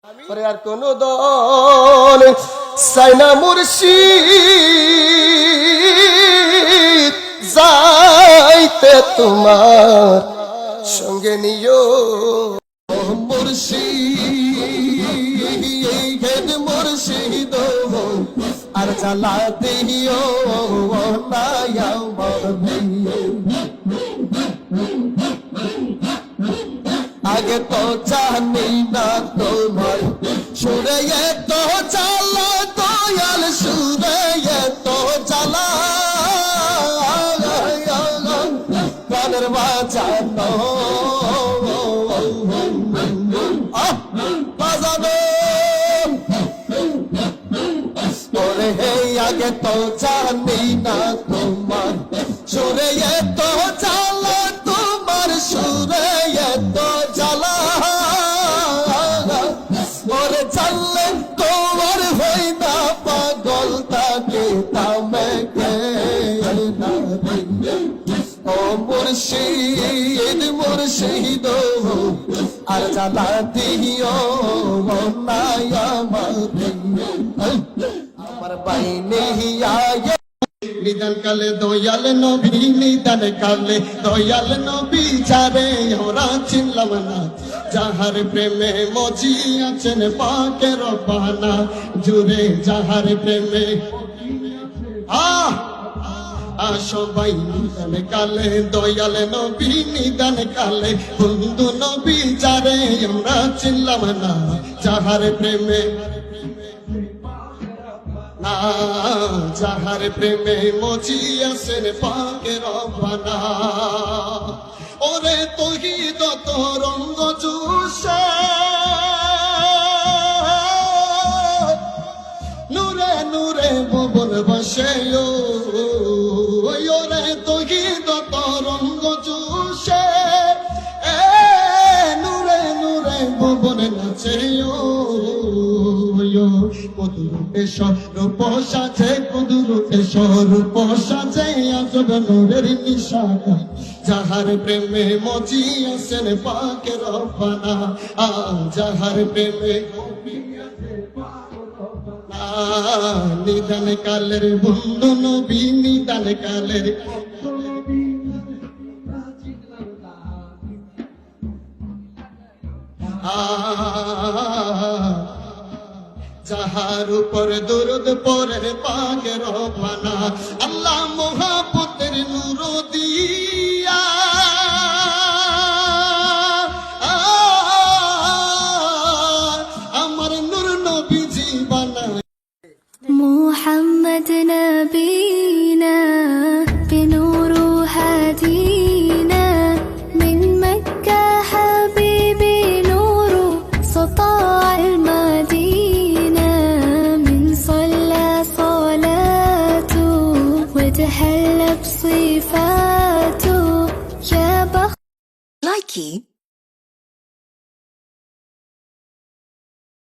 পরে আর কোন দল সাইনা মুর্শিদ যাইতে তোমার সঙ্গে নিও মুর্শিদ মুর্শিদ আর জ্বালাতে হিও আগে তো জানি না তোমার সুরে তো জ্বালা দয়াল সুরে তো জ্বালা প্রাণের বাঁচানো বাজানো ওরে হে আগে তো জানি না তোমার সুরে তো জ্বালা তোমার সুরে তো জ্বালা ওরে জানলে তোমার হই না পাগল তাকে তামে কে ও মুর্শিদ মুর্শিদ আর জ্বালা দিও আমার বাইনে আয় নিদান কালে দয়াল নবী নিদান কালে দয়াল নবী যারে ওরা চিনলাম না যাহার প্রেমে মজি আছেন পাকে রব্বানা জুড়ে যাহার প্রেমে সবাই নিদান কালে দয়াল নবী নিদান কালে বন্ধু নবী যারে আমরা চিনলাম না যাহার প্রেমে যাহার প্রেমে মজি আছেন পাকে রব্বানা ওরে তহিদ তরঙ্গ জুসে নূরে নূরে ভুবন বসে ওরে তহিদ তরঙ্গ জুসে নূরে নূরে ভুবন নাচে কুদরতে স্বরূপ সাজে কুদরতে স্বরূপ সাজে আজব নূরের নিশানা যাহার প্রেমে মজি আছেন পাকে রব্বানা যাহার প্রেমে নিদান কালের বন্ধু নবী নিদান কালের যাহার উপর দরুদ পড়ে পাকে রব্বানা আল্লাহ মোহাব্বতের নূর দিয়া আমার নূর নবীজি বানায় মুহাম্মদ নবীনা বিনূর হাদিনা من مكة حبيبي نور سطاع المدينة من صلى صلاته وتحلى بصفاته يا بخت لايكي